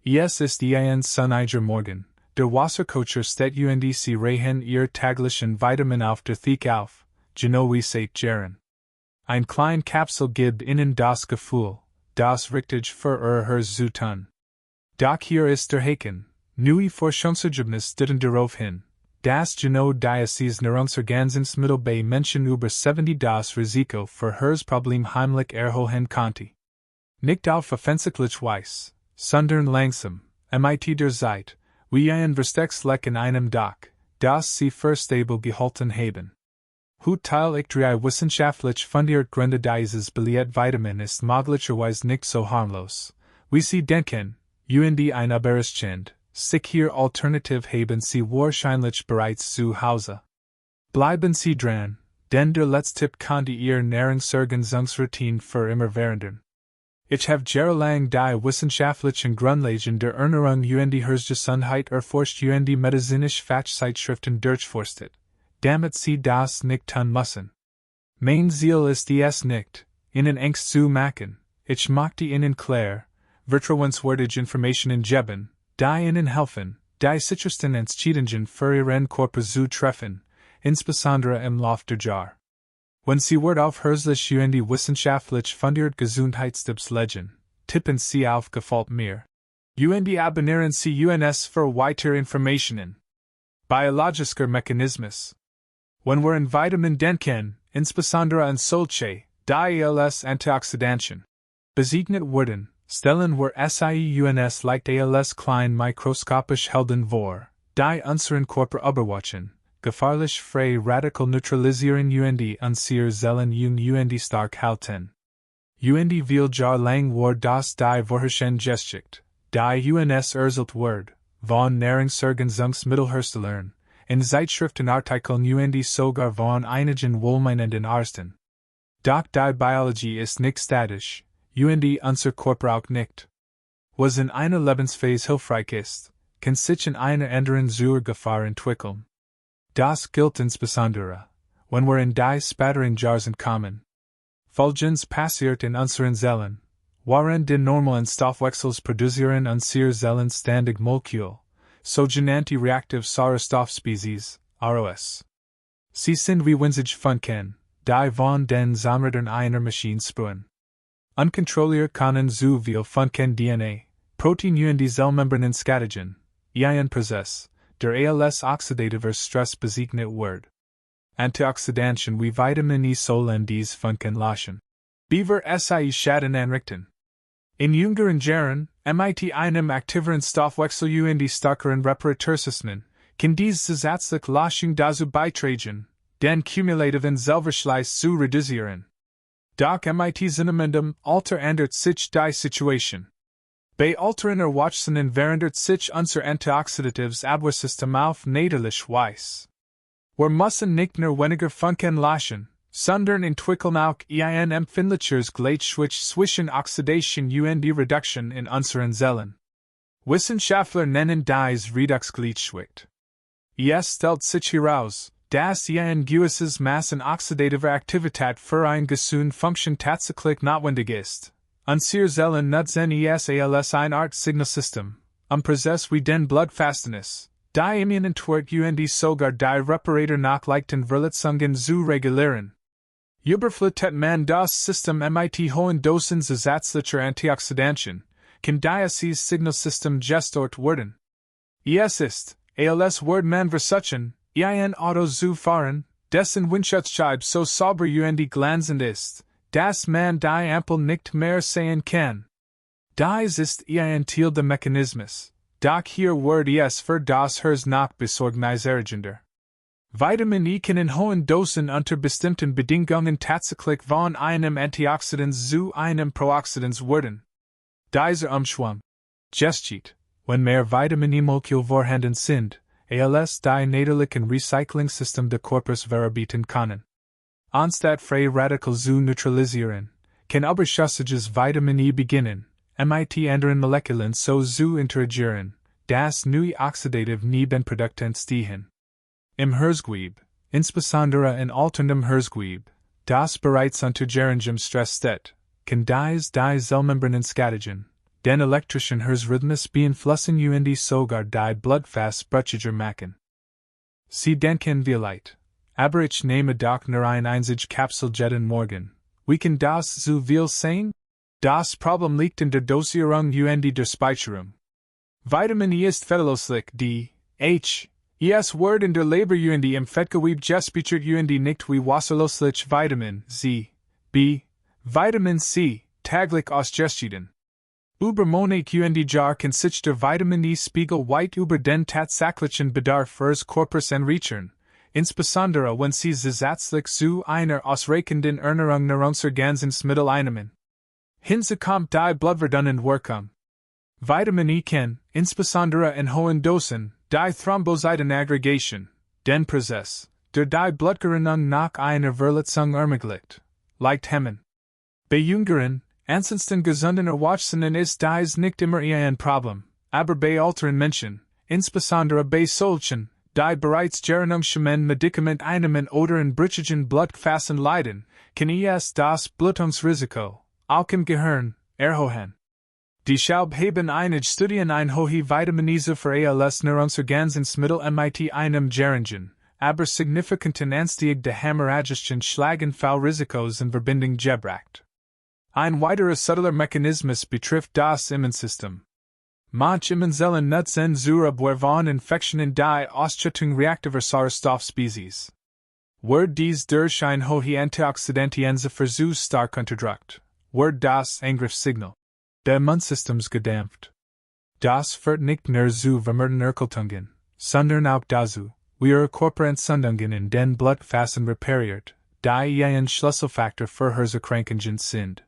Es ist ein sonniger Morgen, der Wasserkocher steht und sie rehen ihr täglichen Vitamin auf der Theke auf, genau wie seit Jahren. Ein klein Kapsel gibt ihnen das Gefühl, das richtig für Herz zu tun. Doch hier ist der Haken, neue Forschungsergebnisse deuten darauf hin, dass genau dieses Nahrungsergänzungsmittel bei Menschen über 70 das Risiko für Herzproblemen heimlich erhöhen konnte. Nicht auf offensichtlich Weise, sondern langsam, mit der Zeit, wie ein Verstecksleck in einem Dach, das sie für stable gehalten haben. Teil ich drei wissenschaftlich fundiert Gründe dieses beliebte Vitamin ist möglicherweise nicht so harmlos, wie Sie denken, und ein Überraschend, sich hier alternativ haben Sie wahrscheinlich bereits zu Hause. Bleiben Sie dran, denn der letzte Tipp könnte Ihr Nahrungsergänzungsroutine für immer verändern. Ich habe jahrelang die wissenschaftlichen Grundlagen der Ernährung und Herzgesundheit erforscht und die medizinische Fachzeitschriften durchforstet, damit Sie das nicht tun müssen. Mein Ziel ist es nicht, Ihnen Angst zu machen, ich möchte Ihnen klar, vertrauenswürdige Informationen geben, die Ihnen helfen, die sichersten Entscheidungen für Ihren Körper zu treffen, insbesondere im Lauf der Jahre. Wenn Sie Wort auf herzlich und die wissenschaftlich fundiert Gesundheitstipps legen, tippen Sie auf Gefällt mir. Und abonnieren Sie uns für weitere Informationen. Biologischer Mechanismus. Wenn wir an Vitamin denken, insbesondere an solche, die als Antioxidantien bezeichnet werden, stellen wir sie uns leicht als klein mikroskopisch Helden vor, die unseren Körper überwachen, gefährlich frei radikal neutralisieren und unsere Zellen und stark halten. Und viel Jahr lang war das die Vorherrschende Geschichte, die uns erzählt wird, von Nahrungsergänzungsmittelherstellern, in Zeitschriftenartikeln und sogar von einigen wohlmeinenden Ärzten. Doch die Biologie ist nicht statisch, und unser Körper auch nicht. Was in einer Lebensphase hilfreich ist, kann sich in einer anderen zur Gefahr entwickeln. Das gilt insbesondere, wenn wir in die späteren Jahre kommen. Folgendes passiert in unseren Zellen, während den normalen Stoffwechsels produzieren unsere Zellen ständig Molekül, sogenannte reactive Sauerstoffspezies, ROS. Sie sind wie winzige Funken, die von den Zahnrädern einer Maschine sprühen. Unkontrolliert können zu viel Funken DNA, Protein und die Zellmembranen schädigen, ein Prozess, der als oxidativer Stress bezeichnet wird. Antioxidantien wie Vitamin E sollen dies Funken lassen. Beaver sie Schaden anrichten. In jüngeren Jahren, mit einem aktiveren Stoffwechsel und die starkeren Reparatursystemen, kann dies zusätzliche Laschung dazu beitragen, den kumulativen Zellverschleiß zu reduzieren. Doch mit zunehmendem Alter ändert sich die Situation. Bei älteren Erwachsenen verändert sich unser antioxidatives Abwehrsystem auf natürlich Weise. Wir müssen nicht nur weniger Funken lassen, sondern entwickeln auch ein empfindlicheres Gleichgewicht zwischen Oxidation und Reduktion in unseren Zellen. Wissenschaftler nennen dies Redoxgleichgewicht. Es stellt sich heraus, dass ein gewisses Maß an oxidativer Aktivität für ein gesund Funktion tatsächlich notwendig ist. Unsere Zellen nutzen es als eine Art Signalsystem, Prozess wie den Blutverhältnis, die Immunität und sogar die Reparator nach leichten Verletzungen zu regulieren. Überflutet man das System mit hohen Dosen zusätzlicher Antioxidantien, kann dieses Signalsystem gestört werden. Es ist, als wird man versuchen, ein Auto zu fahren, dessen Windschutzscheibe so sauber und glänzend ist, dass man die Ampel nicht mehr sehen kann. Dies ist ein Teil des Mechanismus, doch hier wird es für das Herz noch besorgniserregender. Vitamin E kann in hohen Dosen unter bestimmten Bedingungen tatsächlich von einem Antioxidant zu einem Prooxidant werden. Dieser Umschwung geschieht, wenn mehr Vitamin E-Moleküle vorhanden sind, als die natürlichen Recycling-System des Körpers verarbeiten können. Anstatt frei radikal zu neutralisieren, kann überschüssiges Vitamin E beginnen, mit anderen Molekülen so zu interagieren, dass neue oxidative Nebenprodukte entstehen. Im Herzgewebe, insbesondere in alterndem Herzgewebe, das bereits unter geringem Stress steht, kann dies die Zellmembranen schädigen, den elektrischen Herzrhythmus beeinflussen und sogar die Blutfassprächiger machen. Sie denken vielleicht, aber ich nehme doch nur ein einzige Kapsel jeden Morgen. Wie kann das so viel sein? Das Problem liegt in der Dosierung und der Speicherung. Vitamin E ist verlustlich, die es wird in der Leber und im Fettgewebe gespeichert und nicht wie wasserlöslich Vitamin Vitamin C, täglich ausgeschieden. Über Monat und Jahr kann sich der Vitamin E-Spiegel weit über den tatsächlichen Bedarf ihres Körpers enrichern, insbesondere wenn sie zusätzlich zu einer ausreichenden Ernährung Nahrungsergänzungsmittel einnehmen. Hinzu kommt die Blutverdünnung Wirkung. Vitamin E kann, insbesondere in hohen Dosen, die Thrombozytenaggregation, den Prozess, der die Blutgerinnung nach einer Verletzung ermöglicht, leicht hemmen. Bei jüngeren, ansonsten gesunden Erwachsenen ist dies nicht immer ein Problem, aber bei älteren Menschen, insbesondere bei solchen, die bereits Gerinnungsschemen Medikament einnehmen oder in brüchigen Blutgefäßen leiden, kann es das Blutungsrisiko, auch im Gehirn, erhöhen. Deshalb haben einige Studien ein hohe Vitaminise für als Nahrungsergänzungsmittel mit einem geringen, aber signifikanten Anstieg der hämorrhagischen Schlaganfallrisikos in Verbindung gebracht. Ein weiterer subtler Mechanismus betrifft das Immunsystem. Manche Immunzellen nutzen zur Abwehr Infektionen die Ausschüttung reaktiver Sauerstoffspezies. Wird dies durch ein hohe Antioxidantiense zu stark unterdrückt, wird das Angriffssignal des Immunsystems gedämpft. Das führt nicht nur zu vermehrten Erkältungen, sondern auch dazu, wie ihre Körperentzündungen in den Blutgefäßen repariert, die ein Schlüsselfaktor für Herzerkrankungen sind.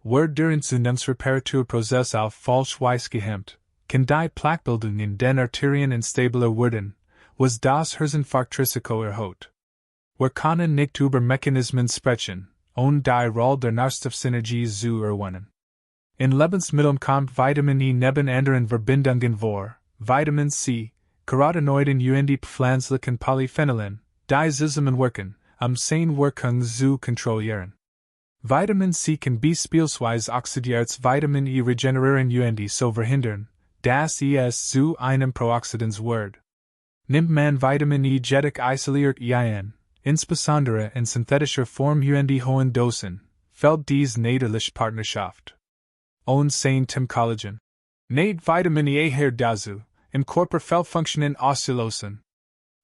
Wird der Entzündungsreparaturprozess auf falsch Weise gehemmt, kann die Plaquebildung in den Arterien instabiler werden, was das Herzinfarktrisiko erhöht. Wir können nicht über Mechanismen sprechen, ohne die Rolle der Nährstoffsynergie zu erwähnen. In Lebensmitteln kommt Vitamin E neben anderen Verbindungen vor, Vitamin C, Carotenoiden und pflanzlichen Polyphenolen, die zusammenwirken, Seinwirkung zu kontrollieren. Vitamin C kann beispielsweise oxidiertes Vitamin E regenerieren und so verhindern, dass es zu einem Prooxidans wird. Nimmt man Vitamin E jährlich isoliert ein, insbesondere in synthetischer Form und hohen Dosen, fällt dies natürlich Partnerschaft. Und sein Tim Collagen. Nicht Vitamin E her dazu, im Körper Fehlfunktionen auszulösen.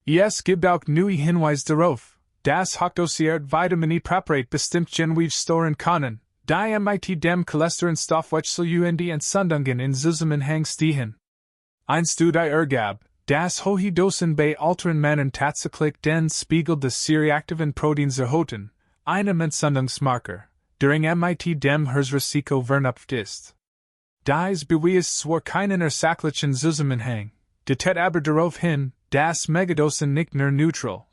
Es gibt auch neue Hinweise darauf, dass hochdosiert Vitamin E Präparat bestimmt Genweave storen können, die mit dem Cholesterinstoffwechsel und Entzündungen in Zusammenhang stehen. Ein Studie ergab, dass hohe Dosen bei älteren Männern tatsächlich den Spiegel des C-reaktiven Proteins erhöhten, einem Entzündungsmarker, der mit dem Herzrisiko vernupft ist. Dies beweist zwar keinen ursächlichen Zusammenhang, deutet aber darauf hin, dass Megadosen nicht nur neutral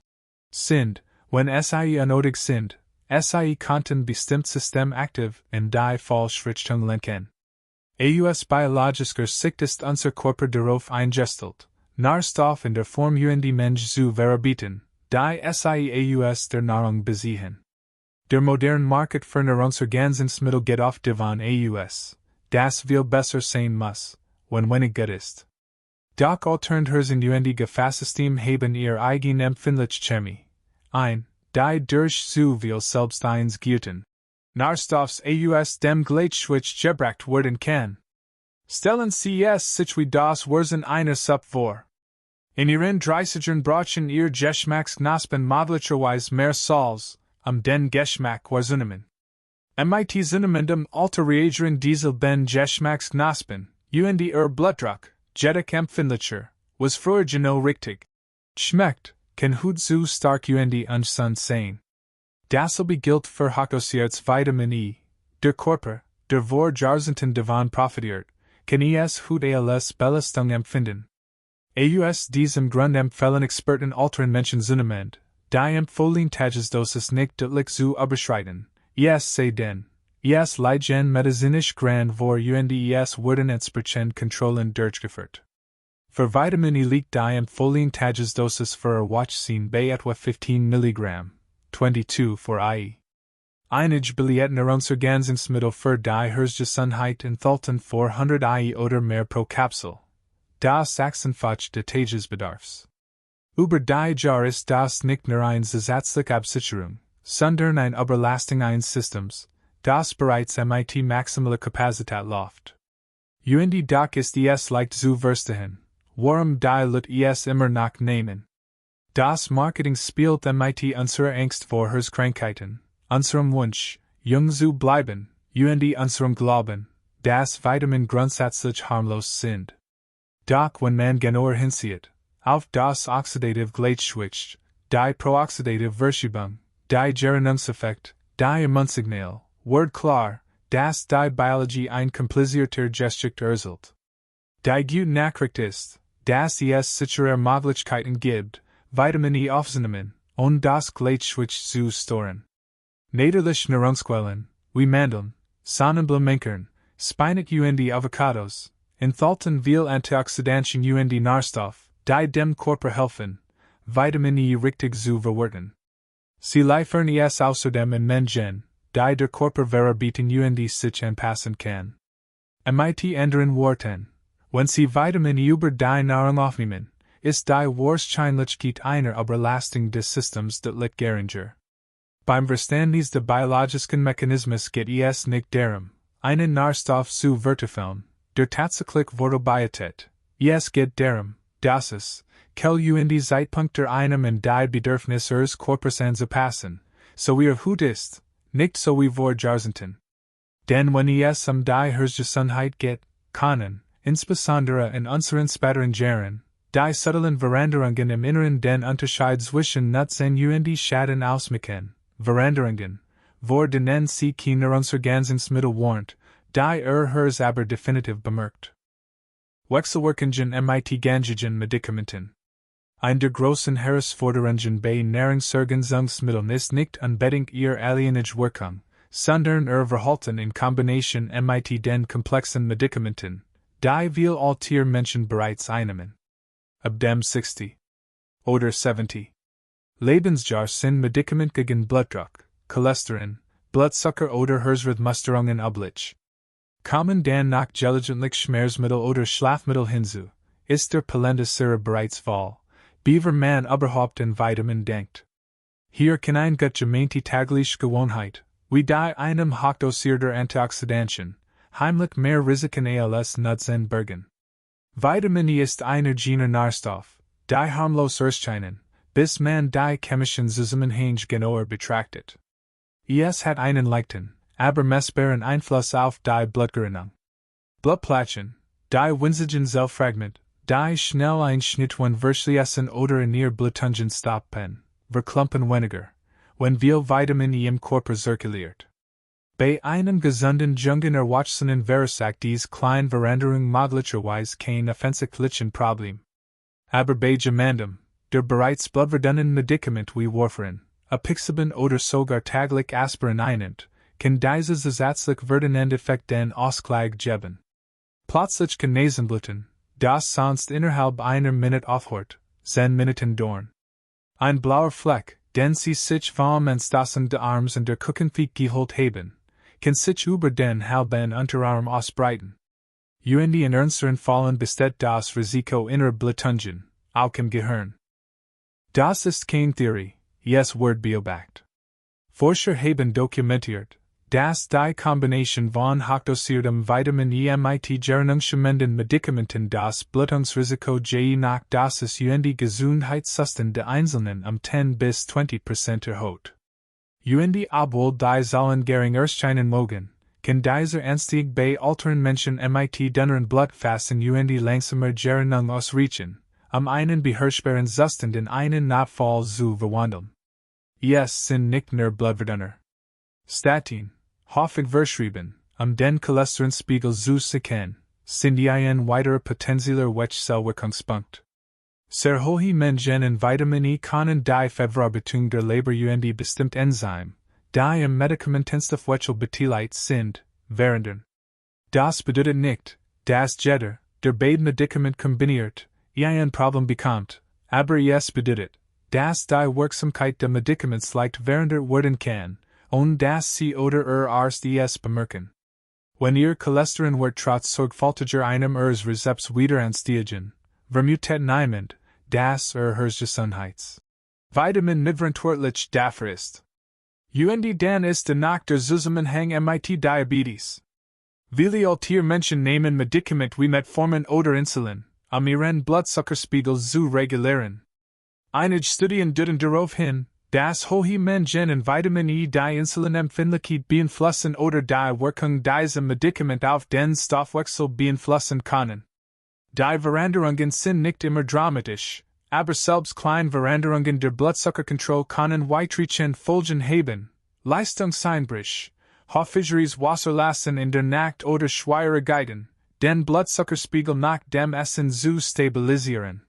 sind, wenn sie unnötig sind, sie könnten bestimmt System aktiv in die falsche Richtung lenken. Aus biologischer Sicht ist unser Körper darauf eingestellt, Nährstoff in der Form und Mensch zu verarbeiten, die sie aus der Nahrung beziehen. Der moderne Markt für Nahrungsergänzungsmittel geht oft davon aus, das viel besser sein muss, wenn wenig gut ist. Doch Alternherzen und Gefäßsystem haben ihr eigen Empfindlichkeit ein, die durch zu viel selbst eins guten Nährstoffs aus dem Gleichschwitz gebracht werden kann. Stellen Sie es sich wie das Wurzen einer Suppe vor. In ihren 30ern Brotchen ihr Geschmacksknospen möglicherweise mehr Salz, den Geschmack wahrzunehmen. Mit zunehmendem Alter reagieren diese ben Geschmacksknospen, und ihr Blutdruck, jedoch empfindlicher, was früher genau richtig schmeckt, kann heute zu stark und ungesund sein. Dasselbe gilt für hochdosiertes Vitamin E. Der Körper, der vor Jahrzehnten davon profitiert, kann es heute als Belastung empfinden. Aus diesem Grund empfehlen Experten älteren Menschen zunehmend, die empfohlene Tagesdosis nicht deutlich zu überschreiten, sei denn, es liegen medizinisch Grund vor und es werden entsprechend Kontrollen durchgeführt. Für Vitamin E liegt die empfohlene Tagesdosis für Erwachsene bei etwa 15 mg, 22 für IE. Einige beliebte Nahrungsergänzungsmittel für die Gesundheit enthalten 400 IE oder mehr pro Kapsel. Das Achsenfach des Tagesbedarfs. Über die Jahr ist das nicht nur eine zusätzliche Absicherung, sondern ein Überlastungssystems, das bereits mit maximaler Kapazität läuft. Und doch ist es leicht zu verstehen, warum die Leute es immer noch nehmen. Das Marketing spielt mit unserer Angst vor Krankheiten, unserem Wunsch, jung zu bleiben, und unserem Glauben, dass Vitamin grundsätzlich harmlos sind. Doch wenn man genauer hinsieht, auf das Oxidative Gleichgewicht, die Prooxidative Verschiebung, die Gerinnungseffekt, die Immunsignal, wird klar, dass die Biologie ein komplizierter Geschicht erzählt. Die gute Nachricht ist, dass es sichere Möglichkeiten gibt, Vitamin E aufzunehmen und das Gleichgewicht zu storen. Natürlich Nahrungsquellen, wie Mandeln, Sonnenblumenkern, Spinach und Avocados, enthalten viel Antioxidantien und Nährstoff, die dem Körper helfen, Vitamin E richtig zu verwerten. Sie liefern es außerdem in Menschen, die der Körper verarbeiten und sich anpassen kann. Mit anderen Worten, wenn Sie Vitamin E über die Nahrung aufnehmen, ist die Wahrscheinlichkeit einer Überlastung des Systems deutlich geringer. Beim Verständnis des biologischen Mechanismus geht es nicht darum, einen Nährstoff zu verteufeln, der tatsächlich Verarbeitet. Es geht darum, dass es, und Zeitpunkt der einem und die Bedürfnisse ihres Körpers anzupassen, so gut ist, nicht so wie vor Jahrzehnten. Denn wenn es die Gesundheit geht, können, insbesondere in unseren späteren Jahren, die subtilen Veränderungen im Inneren den Unterschied zwischen Nutzen und Schaden ausmachen, Veränderungen, vor denen sie keine Nahrungsergänzungsmittel warnt, die aber definitiv bemerkt. Wechselwirkungen mit gängigen Medikamenten. Ein der großen Herausforderungen bei Nahrungsergänzungsmitteln ist nicht unbedingt ihre alleinige Wirkung, sondern ihr Verhalten in Kombination mit den komplexen Medikamenten, die wir ältere Menschen bereits einnehmen. Ab dem 60 oder 70 Lebensjahr sind Medikamente gegen Blutdruck, Cholesterin, Blutzucker oder Herzrhythmusstörungen üblich. Kommen dann noch gelegentlich Schmerzmittel oder Schlafmittel hinzu, ist der Palendicere bereits voll, bevor man überhaupt an Vitamin denkt. Hier kann ein gemeinte tägliche Gewohnheit, wie die einem hochdosierter Antioxidantien, heimlich mehr Risiken als Nutzen bergen. Vitamin E ist einer jener Nährstoff, die harmlos erscheinen, bis man die chemischen Zusammenhänge genauer betrachtet. Es hat einen leichten, aber messbaren Einfluss auf die Blutgerinnung. Blutplättchen, die winzigen Zellfragment, die schnell einschnitten verschließen oder in ihr Blutungen stoppen, verklumpen weniger, wenn viel Vitamin E im Körper zirkuliert. Bei einem gesunden jungen Erwachsenen versagt dies kleine Veränderung möglicherweise kein offensichtlichen Problem. Aber bei jemandem, der bereits blutverdünnenden Medikament wie Warfarin, Apixaban oder sogar täglich Aspirin einnimmt, kann diese zusätzlich werdenden Effekt den Ausgleich geben. Plötzlich kann Nasenbluten, das sonst innerhalb einer Minute aufhört, 10 Minuten dauern. Ein blauer Fleck, den sie sich vom Anstoßen der Arms und der Kuchenfeet geholt haben, kann sich über den halben Unterarm ausbreiten. Und in ernsteren Fällen besteht das Risiko innerer Blutungen, auch im Gehirn. Das ist keine Theorie, es wird beobachtet. Forscher haben dokumentiert, dass die Kombination von hochdosiertem Vitamin E mit gerinnungsschädigenden Medikamenten das Blutungsrisiko je nach Dosis und Gesundheitszustand der Einzelnen 10 bis 20% erhöht. Und obwohl die Zahlen gering erscheinen mögen, kann dieser Anstieg bei älteren Menschen mit dünneren Blutfassen und langsamer Gerinnung ausreichen, einen beherrschbaren Zustand in einen Notfall zu verwandeln. Es sind nicht nur Blutverdünner. Statin, häufig verschrieben, den Cholesterinspiegel zu senken, sind ein weiterer potenzieller Wechselwirkungspunkt. Sehr hohe Mengen in Vitamin E können die Verarbeitung der Leber und bestimmte Enzyme, die im Medikamentenstoffwechsel beteiligt sind, verhindern. Das bedeutet nicht, dass jeder, der beide Medikamente kombiniert, ein Problem bekommt, aber es bedeutet, dass die Wirksamkeit der Medikaments leicht verhindert werden kann, ohne dass sie oder Arzt es bemerken. Wenn ihr Cholesterin wird trotz sorgfältiger einem Rezepts wieder anstiegen, vermutet niemand, dass Hers Gesundheits. Vitamin notwendig dafür ist. Und dann ist nach der Zusammenhang mit Diabetes. Viele ältere Menschen nehmen Medikamente wie Metformin oder Insulin, ihren Blutzuckerspiegel zu regulieren. Einige Studien deuten darauf hin, dass hohe Mengen in Vitamin E die Insulinempfindlichkeit beeinflussen oder die Wirkung dieser Medikamente auf den Stoffwechsel beeinflussen können. Die Veränderungen sind nicht immer dramatisch, aber selbst kleine Veränderungen der Blutzuckerkontrolle können weitreichende Folgen haben. Leistungseinbrüche, häufigeres Wasserlassen in der Nacht oder Schwierigkeiten, den Blutzuckerspiegel nach dem Essen zu stabilisieren.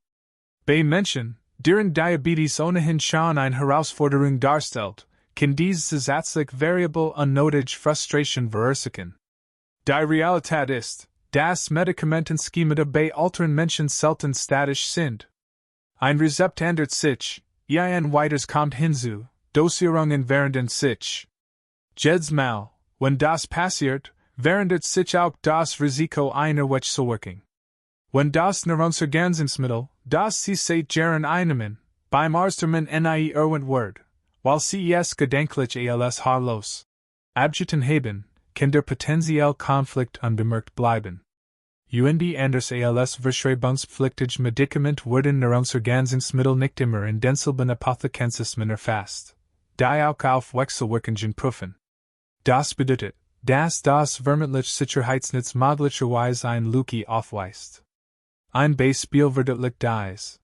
Bei Menschen, deren Diabetes ohnehin schon eine Herausforderung darstellt, kann dies zusätzlich Variable unnötig Frustration verursachen. Die Realität ist, dass Medikamentenschemata bei älteren Menschen selten statisch sind. Ein Rezept ändert sich, ein weiteres kommt hinzu, Dosierungen verändern sich. Jedes Mal, wenn das passiert, verändert sich auch das Risiko einer Wechselwirkung. Wenn das Nahrungsergänzungsmittel, das Sie seit Jahren einnehmen, beim Arzttermin nie erwähnt wird, weil Sie es gedenklich als harmlos abgetan haben, kann der potenzielle Konflikt unbemerkt bleiben. Und anders als verschreibungspflichtige Medikamente werden Nahrungsergänzungsmittel nicht immer in denselben Apothekensystemen erfasst, die auch auf Wechselwirkungen prüfen. Das bedeutet, dass das vermeintliche Sicherheitsnetz möglicherweise ein Lücke aufweist. Ein Beispiel verdeutlicht dies.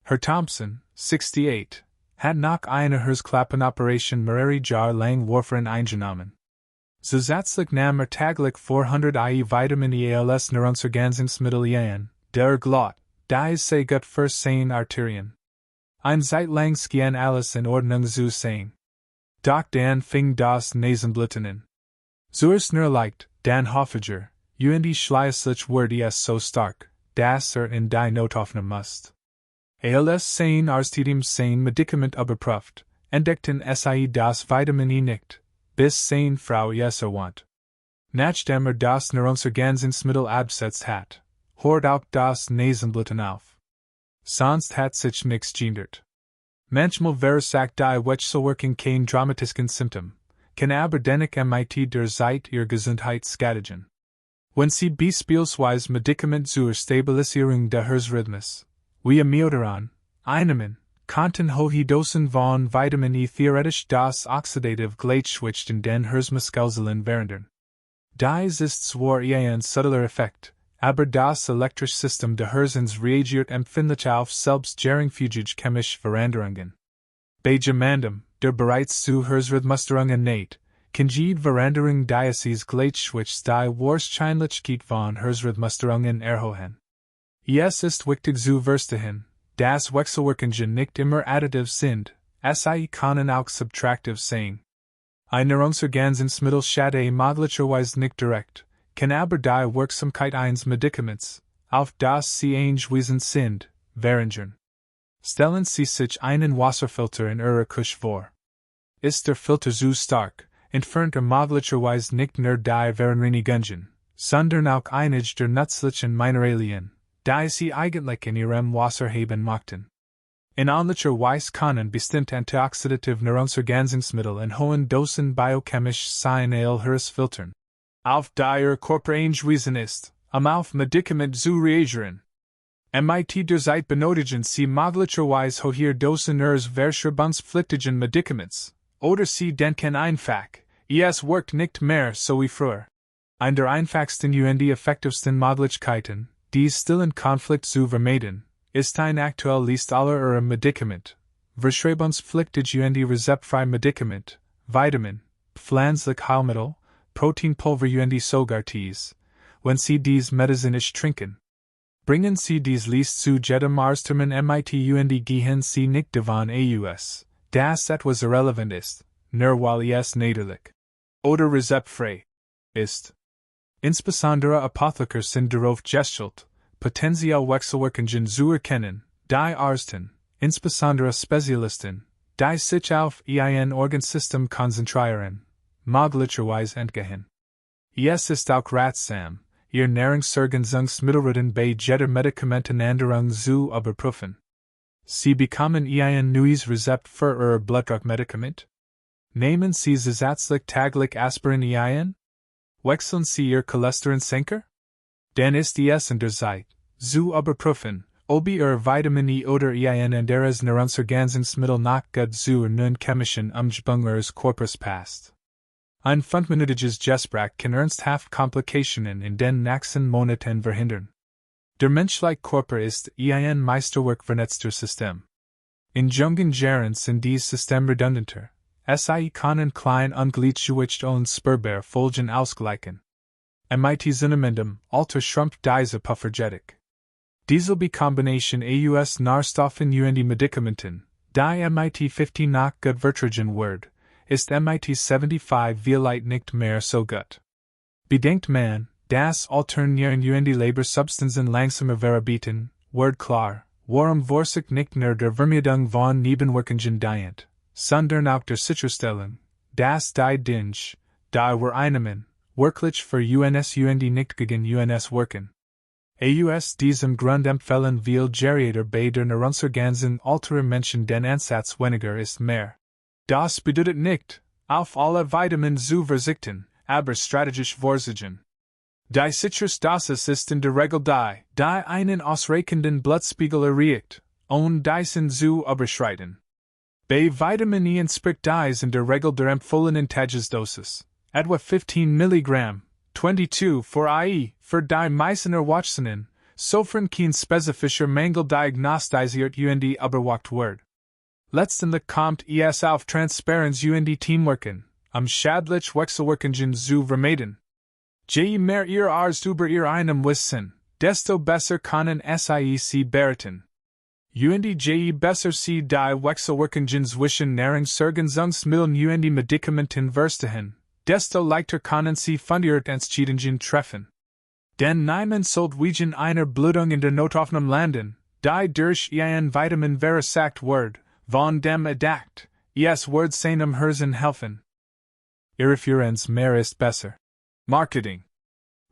Herr Thompson, 68, hat nach einer Herzklappenoperation mehrere Jahre lang Warfarin eingenommen. Zusätzlich nahm täglich 400 IU Vitamin E als Nahrungsergänzungsmittel ein, der glaubt, dass sei gut für seine Arterien. Ein Zeit lang schien alles in Ordnung zu sein. Doch dann fing das Nasenbluten an. Zuerst nur leicht, dann häufiger, und schließlich wurde es so stark, dass in die Notaufnahme musste. Als sein Arzt sein Medikament überprüft, entdeckten sie das Vitamin E nicht, bis seine Frau es erwähnt. Nachdem das Nahrungsergänzungsmittel abgesetzt hat, hört auch das Nasenbluten auf. Sonst hat sich nichts geändert. Manchmal verursacht die Wechselwirkung kein dramatisches Symptom, kann aber dennoch mit der Zeit Ihre Gesundheit schädigen. Wenn Sie beispielsweise Medikament zur Stabilisierung des Herzrhythmus, wie Immunität, einnehmen, könnten hohe Dosen von Vitamin E theoretisch das oxidative Gleichgewicht in den Herzmuskelzellen verändern. Dies ist zwar ein subtiler Effekt, aber das elektrische System des Herzens reagiert empfindlich auf selbstgeringfügige chemische Veränderungen. Bei jemandem, der bereits zu Herzrhythmusstörungen neigt, kann jede Veränderung dieses Gleichgewichts die Wahrscheinlichkeit von Herzrhythmusstörungen erhöhen. Es ist wichtig zu verstehen, dass Wechselwirkungen nicht immer additiv sind, sie können auch subtraktiv sein. Ein Nahrungsergänzungsmittel schadet möglicherweise nicht direkt, kann aber die Wirksamkeit eines Medikaments, auf das sie angewiesen sind, verringern. Stellen Sie sich einen Wasserfilter in Ihrer Küche vor. Ist der Filter zu stark, entfernt möglicherweise nicht nur die Verunreinigungen, sondern auch einige der nützlichen Mineralien, die Sie eigentlich in Ihrem Wasser haben möchten. In ähnlicher Weise können bestimmte antioxidative Nahrungsergänzungsmittel in hohen Dosen biochemisch sein filtern. Auf die Ihr Körper angewiesen ist, auf Medikament zu reagieren. Mit der Zeit benötigen Sie möglicherweise hohe Dosen Ihres verschreibungspflichtigen Medikaments, oder Sie denken einfach, es wirkt nicht mehr so wie früher. Eine der einfachsten und effektivsten Möglichkeiten, dies stillen Konflikt zu vermeiden, ist ein aktuell List aller Ihrer Medikament, verschreibungspflichtig und rezeptfrei Medikament, Vitamin, pflanzlich Heilmittel, Proteinpulver und sogar Tees, wenn Sie dies medizinisch trinken. Bringen Sie dies List zu jedem Arzttermin mit und gehen Sie nicht davon aus, dass etwas irrelevant ist, nur weil es natürlich oder rezeptfrei ist. Insbesondere Apotheker sind darauf gestellt, potenziell Wechselwirkungen zu erkennen, die Ärzten, insbesondere Spezialisten, die sich auf ein Organsystem konzentrieren, möglicherweise entgehen. Es ist auch ratsam, ihr Nahrungsergänzungsmittelreden bei jeder Medikamentenänderung zu überprüfen. Sie bekommen ein neues Rezept für Ihr Blutdruckmedikament? Nehmen Sie zusätzlich täglich Aspirin ein? Wechseln Sie Ihr Cholesterinsenker? Dann ist es an der Zeit, zu überprüfen, ob Ihr Vitamin E oder ein anderes Nahrungsergänzungsmittel noch gut zu Ihren chemischen Umgebung Ihres Körpers passt. Ein 5-minütiges Gespräch kann ernsthaft Komplikationen in den nächsten Monaten verhindern. Der menschliche Körper ist ein Meisterwerk vernetzter System. In jungen Jahren sind dies System redundanter. Sie können klein ungleichgewicht und spürbar Folgen ausgleichen. Mit zunehmendem Alter schrumpft diese Puffergetic. Diese Kombination aus Nährstoffen und Medikamenten, die mit 15 nach gut vertragen wird, ist mit 75 vielleicht nicht mehr so gut. Bedenkt man, das Alternieren und Lebersubstanzen langsamer verbieten, wird klar, warum sich nicht nur der Vermeidung von Nebenwirkungen dient, sondern auch der Sicherstellung, dass die Dinge, die wir einnehmen, wirklich für uns nicht gegen uns wirken. Aus diesem Grund empfehlen wir Geriater bei der Nahrungsergänzung älterer Menschen den Ansatz weniger ist mehr. Das bedeutet nicht, auf alle Vitamine zu verzichten, aber strategisch vorsichtig. Die Citrusdosis ist in der Regel die einen ausreichenden Blutspiegel erreicht, und diesen zu überschreiten. Bei Vitamin E entspricht dies in der Regel der empfohlenen Tagesdosis, etwa 15 Milligramm, 22 für IE, für die meisten Erwachsenen, sofern kein spezifischer Mangel diagnostiziert und überwacht wird. Letztendlich kommt es auf Transparenz und Teamworken, schädlich Wechselwirkungen zu vermeiden. Je mehr ihr über ihr einem wissen, desto besser können sie beraten. Und je besser sie die Wechselwirkungen zwischen Nahrungsergänzungsmitteln und Medikamenten verstehen, desto leichter können sie fundiert Entscheidungen treffen. Denn niemand sollte wegen einer Blutung in der Notaufnahme landen, die durch ein Vitamin verursacht wird, von dem erdacht, es wird seinem Hirn helfen. Irreferenz mehr ist besser. Marketing.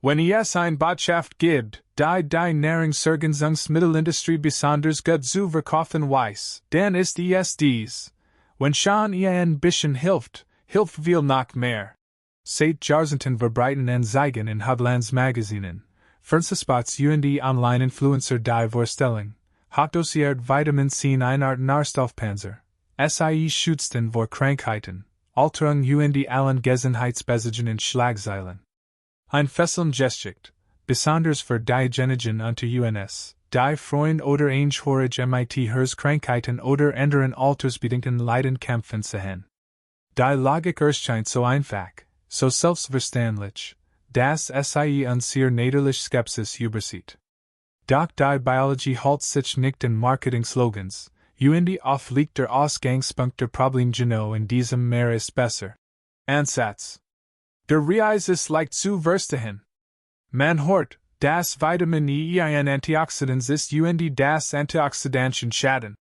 Wenn es eine Botschaft gibt, die Nahrungsergänzungsmittelindustrie besonders gut zu verkaufen weiß, dann ist es dies. Wenn schon ein bisschen hilft viel noch mehr. Seit Jahrzehnten verbreiten und zeigen in Hauptlandsmagazinen, Fernsehspots und Online-Influencer die Vorstellung, hochdosiert Vitamin C eine Art Nährstoffpanzer, sie schützen vor Krankheiten, Alterung und allen Gesundheitsbesiegungen Schlagzeilen. Ein fesseln Gesticht, besonders für diejenigen unter uns, die Freund oder Angehörige mit Herzkrankheiten oder anderen altersbedingten Leiden kämpfen sehen. Die Logik erscheint so einfach, so selbstverständlich, dass sie uns hier natürlich Skepsis übersieht. Doch die Biologie hält sich nicht in Marketing-Slogans, und oft liegt der Ausgangspunkt der Problem genau in diesem mehr ist besser. Ansatz. Der Reis ist leicht zu verstehen. Man hört, dass Vitamin E ein Antioxidant ist und das Antioxidantien schaden.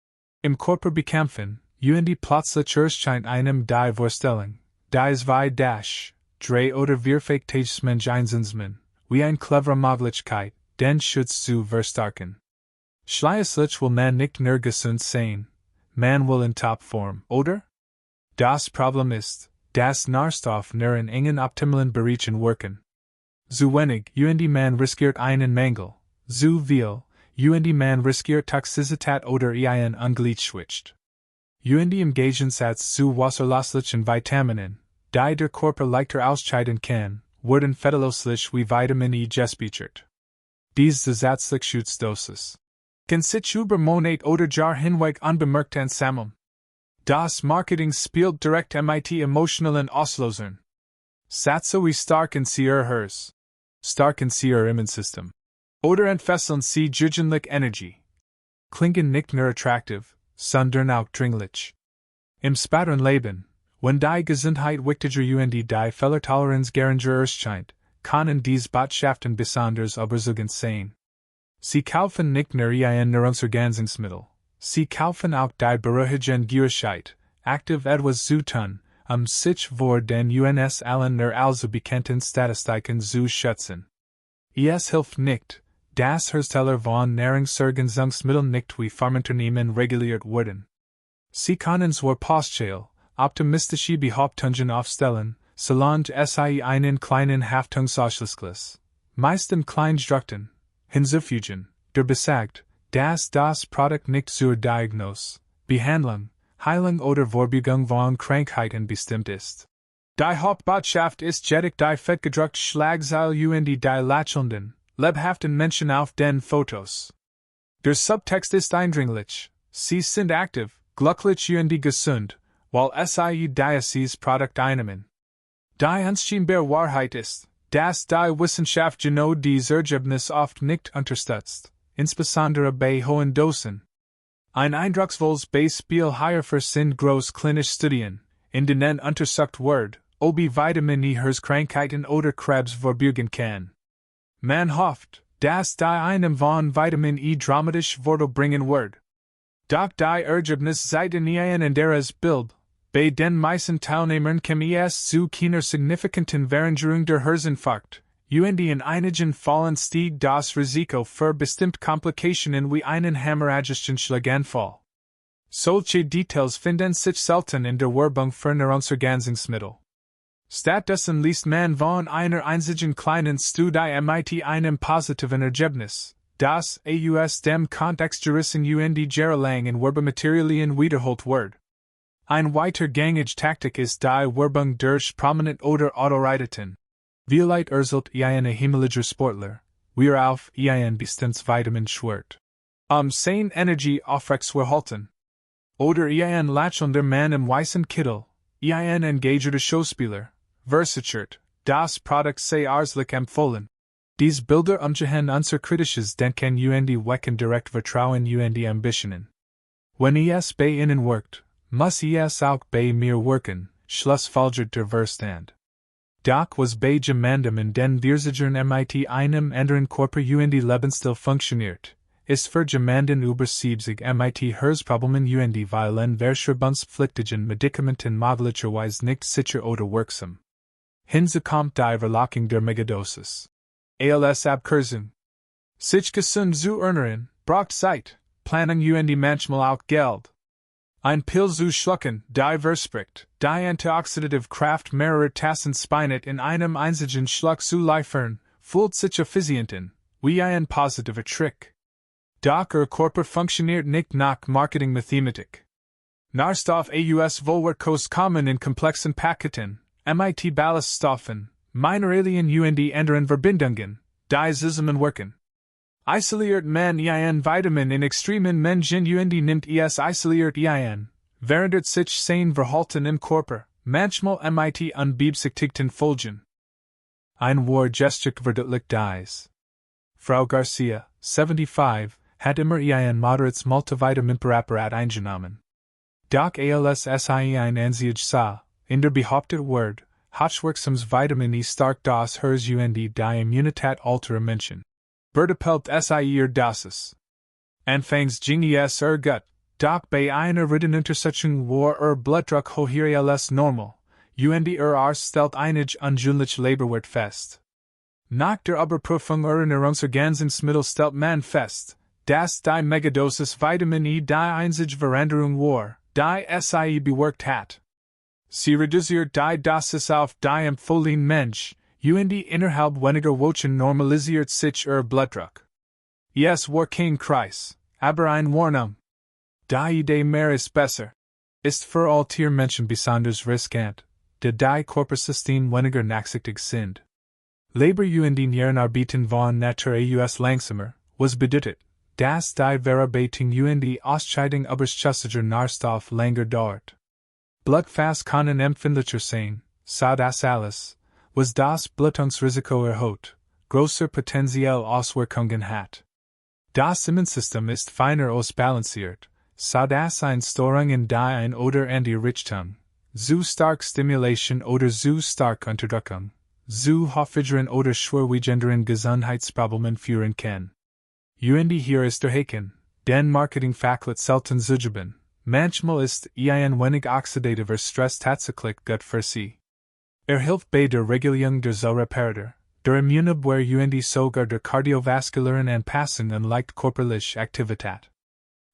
Im Körper bekämpfen, und plötzlich erscheint einem die Vorstellung, dass wir das, 3 oder 4 Fähigkeitsmensch einsetzen, wie eine clevere Möglichkeit, den Schutz zu verstärken. Schließlich will man nicht nur gesund sein, man will in Topform, oder? Das Problem ist, dass Nährstoff nur in engen optimalen Bereichen wirken. Zu wenig, und man riskiert einen Mangel, zu viel, und man riskiert Toxizität oder ein Ungleichgewicht. Und im Gegensatz zu wasserlöslichen Vitaminen, die der Körper leichter ausscheiden kann, werden fettlöslich wie Vitamin E gespeichert. Dies zusätzlich Schutzdosis kann sich über Monate oder Jahr hinweg unbemerkt ansammeln. Das Marketing spielt direkt mit emotionalen Auslösern. Satze wie starken Sie Ihr Herz, starken Sie Ihr Immunsystem, oder entfesseln Sie jugendliche Energie. Klingen nicht nur attraktiv, sondern auch dringlich. Im späteren Leben, wenn die Gesundheit wichtiger und die Fehlertoleranz geringer erscheint, können dies Botschaften besonders überzeugend sein. Sie kaufen nicht nur ein Nahrungsergänzungsmittel, sie kaufen auch die Beruhigung Gierigkeit, active etwas zu tun, sich vor den uns allen also bekannten Statistiken zu schützen. Es hilft nicht, das Hersteller von Nahrungsergänzungsmittel nicht wie Pharmaunternehmen reguliert wurden. Sie können zwar pauschal, optimistische Behauptungen aufstellen, solange sie einen kleinen Haftungsausschluss, meist in Kleinstrukten, hinzufügen, der besagt, dass das Produkt nicht zur Diagnose, Behandlung, Heilung oder Vorbeugung von Krankheiten bestimmt ist. Die Hauptbotschaft ist jedoch die fettgedruckte Schlagzeile und die lächelnden, lebhaften Menschen auf den Fotos. Der Subtext ist eindringlich, sie sind aktiv, glücklich und gesund, weil sie dieses Produkt einnehmen. Die unscheinbare Wahrheit ist, dass die Wissenschaft genau dies Ergebnis oft nicht unterstützt, insbesondere bei hohen Dosen. Ein eindrucksvolles Beispiel hierfür sind großklinische Studien, in denen untersucht wird, ob Vitamin E Herzkrankheiten oder Krebs vorbeugen kann. Man hofft, dass die Einnahme von Vitamin E dramatisch Vorteil bringen wird. Doch die Ergebnisse zeigten ein anderes Bild. Bei den meisten Teilnehmern kam es zu keiner signifikanten Veränderung der Herzinfarkt, und in einigen Fällen stieg das Risiko für bestimmte Komplikationen wie einen hämorrhagischen Schlaganfall. Solche Details finden sich selten in der Werbung für Nahrungsergänzungsmittel. Stattdessen liest man von einer einzigen kleinen Studie mit einem positiven Ergebnis, das aus dem Kontext gerissen und jahrelang in Werbematerialien wiederholt wird. Ein weitergängige Taktik ist die Werbung durch prominent oder Autoritäten. Vielleicht erzählt ein himmlischer Sportler, wir auf ein bestimmtes Vitamin schwört. Sein Energie aufrechtzuerhalten. Oder ein lächelnder Mann im weißen Kittel, ein engagierter Schauspieler, versichert, das Produkt sei arztlich empfohlen. Dies Bilder umgehen unser kritisches Denken und wecken direkt Vertrauen und Ambitionen. Wenn es bei Ihnen wirkt, muss es auch bei mir wirken, schlussfolgert der Verstand. Doch was bei jemandem in den Wirrsichern mit einem anderen Körper und Lebensstil funktioniert, ist für jemanden über 70 mit Herzproblemen und vielen verschreibungspflichtigen Medikamenten möglicherweise nicht sicher oder wirksam. Hinzu kommt die Verlockung der Megadosis. Als Abkürzung. Sich gesund zu ernähren, braucht Zeit, Planung und manchmal auch Geld. Ein Pil zu schlucken, die verspricht, die antioxidative Kraft mehrerer Tassen Spinat in einem einzigen Schluck zu liefern, fühlt sich effizient an, wie ein positiver Trick. Doch Ihr Körper funktioniert nicht nach Marketing-Mathematik. Nährstoff aus Wohlwertkost kommen in komplexen Paketen, mit Ballaststoffen, Mineralien und anderen Verbindungen, die zusammenwirken. Isoliert man ein Vitamin in extremen Mengen und nimmt es isoliert ein, verändert sich sein Verhalten im Körper, manchmal mit unbeabsichtigten Folgen. Ein Gestik verdeutlicht dies. Frau Garcia, 75, hat immer ein moderates Multivitaminpräparat eingenommen. Doch als sie ein Ansiage sah, in der behauptet wird, hochwirksames Vitamin E stark das Herz und die Immunität älterer Menschen. Bertepelt sie ihr Dosis. Anfangs ging es gut, doch bei einer Rittenuntersuchung war Blutdruck höher als normal, und Arzt stellt einige ungewöhnliche Leberwert fest. Nach der Überprüfung Nahrungsergänzungsmittel stellt man fest, dass die Megadosis Vitamin E die einzige Veränderung war, die sie bewirkt hat. Sie reduziert die Dosis auf die empfohlene Mensch, und innerhalb weniger Wochen normalisiert sich Blutdruck. Es war kein Kreis, aber ein Warnung. Die Idee mehr ist besser. Ist für all Tiermenschen besonders riskant, da die Körpersystem weniger nachsichtig sind. Leber und Nierenarbeiten von Natur aus langsamer, was bedeutet, dass die Verarbeitung und Ausscheidung überschüssiger Nährstoff länger dauert. Blutfast können empfindlicher sein, so das alles, was das Blutungsrisiko erhöht, größer potenziell Auswirkungen hat. Das Immunsystem ist feiner ausbalanciert, so dass eine Störung in die ein oder andere Richtung, zu stark Stimulation oder zu stark Unterdrückung, zu häufigeren oder schwerwiegenderen Gesundheitsproblemen führen kann. Und hier ist der Haken, den Marketingfachlet selten zugeben, manchmal ist wenig oxidativer Stress tatsächlich gut für Sie. Hilft bei der Regulierung der Zellreparatur, der Immunabwehr sogar der kardiovaskulären Anpassung und leicht körperliche Aktivität.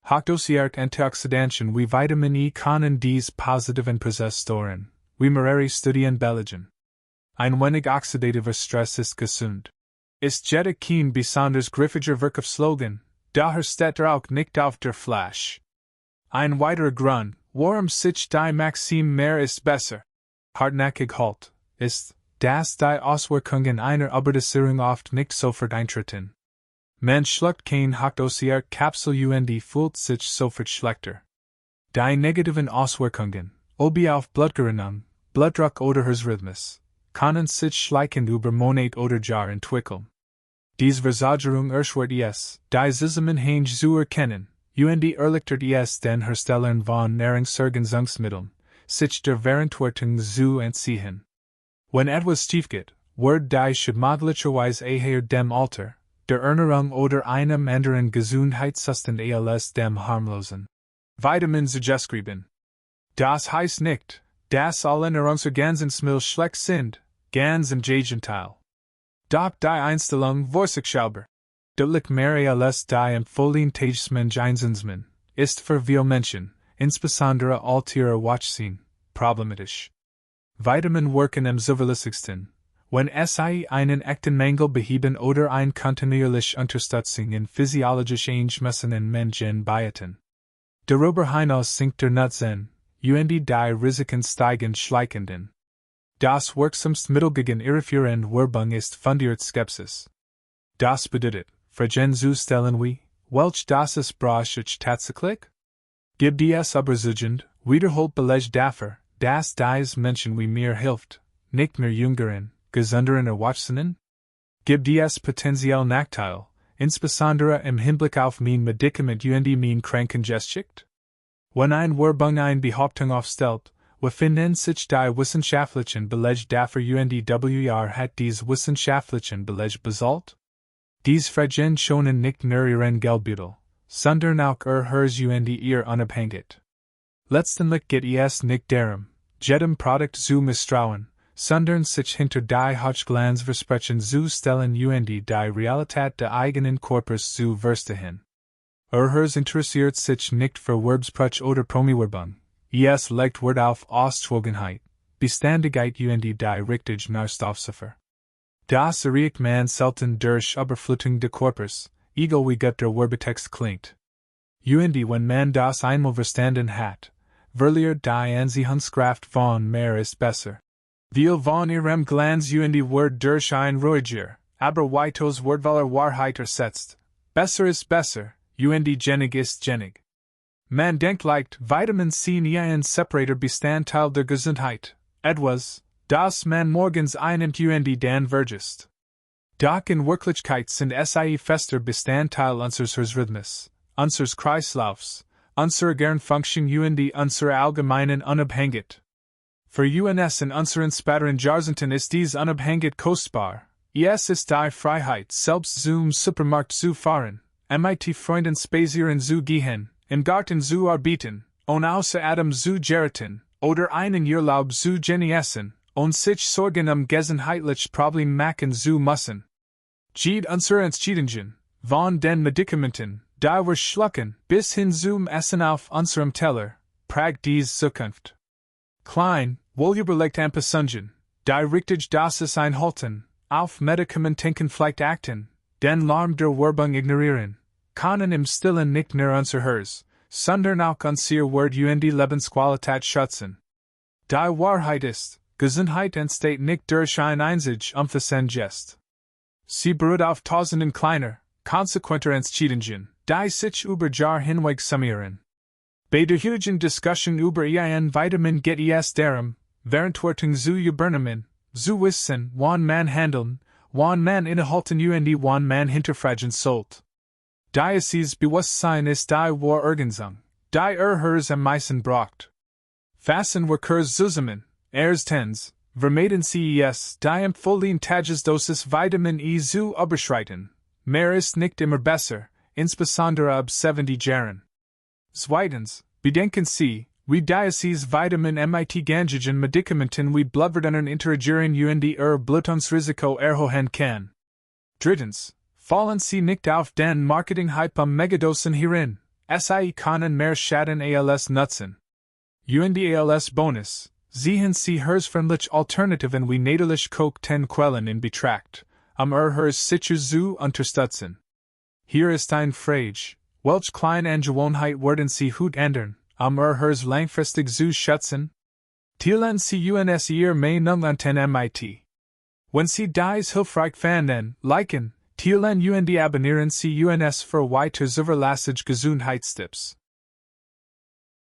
Hochdotiert Antioxidantien wie Vitamin E können dies positiven Prozess storen, wie mehrere Studien belegen. Ein wenig oxidativer Stress ist gesund. Ist jeder kein besonders griffiger Slogan, daher steht auch nicht auf der Flasche. Ein weiterer Grund, warum sich die Maxim mehr ist besser, hartnäckig halt, ist, dass die Auswirkungen einer Überdosierung oft nicht sofort eintreten. Man schluckt kein hochdosiert Kapsel fühlt sich sofort schlechter. Die negativen Auswirkungen, ob auf Blutgerinnung, Blutdruck oder Herzrhythmus, können sich schleichend über Monate oder Jahre entwickeln. Dies Versagerung erschwert es, die Zusammenhänge zu erkennen, erleichtert es den Herstellern von Nahrungsergänzungsmitteln, sich der Verantwortung zu entziehen. Wenn etwas schief geht, wird die möglicherweise eher dem Alter, der Ernährung oder einem anderen Gesundheitszustand als dem harmlosen Vitamin zugeschrieben. Das heißt nicht, dass alle Nahrungsergänzungsmittel schlecht sind, ganz im Gegenteil. Doch die Einstellung vorsichtshalber, deutlich mehr als die empfohlene Täglich ist für viele Menschen, insbesondere älterer Wachsehen, problematisch. Vitamin wirken am zuverlässigsten, wenn sie einen echten Mangel beheben oder eine kontinuierliche Unterstützung in physiologischen Eingemessen Menschen bieten. Darüber hinaus sinkt der Nutzen, die Risiken steigen schleichend. Das wirksamste Mittel gegen irreführende Werbung ist fundierte Skepsis. Das bedeutet, Fragen zu stellen wie, welch das ist brauchig tatsächlich? Gibt es überzeugend, wiederholt Beleg dafür, dass dies Menschen wie mir hilft, nicht mehr jüngeren, gesünderen Erwachsenen? Gibt es potenziell Nachteile, insbesondere im Hinblick auf mein Medikament mein Kranken geschickt? Wenn ein Werbung eine Behauptung aufstellt, wo finden sich die wissenschaftlichen Belege dafür hat dies wissenschaftlichen Belege basalt? Dies Fragen schonen nicht nur ihren Geldbeutel, sondern auch ihr Unabhängigkeit. Letztendlich geht es nicht darum, jedem Produkt zu misstrauen, sondern sich hinter die Hochglanzversprechen zu stellen die Realität der eigenen Körpers zu verstehen. Interessiert sich nicht für Werbsprech oder Promi-Werbung, es legt Wert auf Ausgewogenheit, Beständigkeit die richtig Nährstoffziffer. Das erreicht man selten durch Überflutung des Körpers, egal wie gut der Werbetext klingt. Wenn man das einmal verstanden hat, verliert die Anziehungskraft von mehr ist besser. Viel von ihrem Glanz wird durch ein ruhiger, aber weitaus wertvoller Wahrheit ersetzt. Besser ist besser, genig ist genig. Man denkt leicht, Vitamin C ein separater Bestandteil der Gesundheit, etwas, das man morgens einnimmt dann vergisst. Doch in Wirklichkeit sind sie fester Bestandteil unseres Herzrhythmus, unseres Kreislaufs, unserer Gernfunktion unserer allgemeinen Unabhängigkeit. Für uns in unseren späteren Jahrzehnten ist dies Unabhängigkeit kostbar, es ist die Freiheit, selbst zum Supermarkt zu fahren, mit Freunden spazieren zu gehen, im Garten zu arbeiten, und außer Atem zu geraten, oder einen Urlaub zu genießen, und sich Sorgen gesundheitliche Probleme machen zu müssen. Jede unserer Entscheidungen, von den Medikamenten, die wir schlucken, bis hin zum Essen auf unserem Teller, prägt dies Zukunft. Klein, wohlüberlegt Anpassungen, die richtig Dosis einhalten, auf Medikamenten vielleicht achten, den Lärm der Werbung ignorieren, können im Stillen nicht nur unser Herz, sondern auch unser Wort Lebensqualität schützen. Die Wahrheit ist, Gesundheit entsteht nicht durch ein einzig Gest. Sie beruht auf tausenden kleiner, konsequenter Entscheidungen, die sich über Jahre hinweg summieren. Bei der heutigen Diskussion über Vitamin geht es darum, Verantwortung zu übernehmen, zu wissen, wann man handeln, wann man innehalten wann man hinterfragen sollte. Dieses Bewusstsein ist die Ergänzung, die Herz am meisten braucht. Fassen wir kurz zusammen. Erstens, vermeiden Sie es, die empfohlene Tagesdosis Vitamin E zu überschreiten. Mehr ist nicht immer besser, insbesondere ab 70 Jahren. Zweitens, Bedenken Sie, wie dieses Vitamin mit Gangigen Medikamenten wie Blutverdunnern interagieren und Blutungsrisiko erhöhen kann. Drittens, fallen Sie nicht auf den Marketing-Hype am Megadosen hierin, Sie können mehr Schaden als nutzen. Und als Bonus, sehen Sie herzfreundliche Alternativen wie natürlich kochten Quellen in Betracht, Sicher zu unterstützen. Hier ist ein Frage, welch kleine Angewohnheit werden Sie heute ändern, langfristig zu schützen? Teilen Sie uns Ihre Meinung an mit. Wenn Sie dies hilfreich fanden, liken, teilen und abonnieren Sie uns für weitere zuverlässige Gesundheitstipps.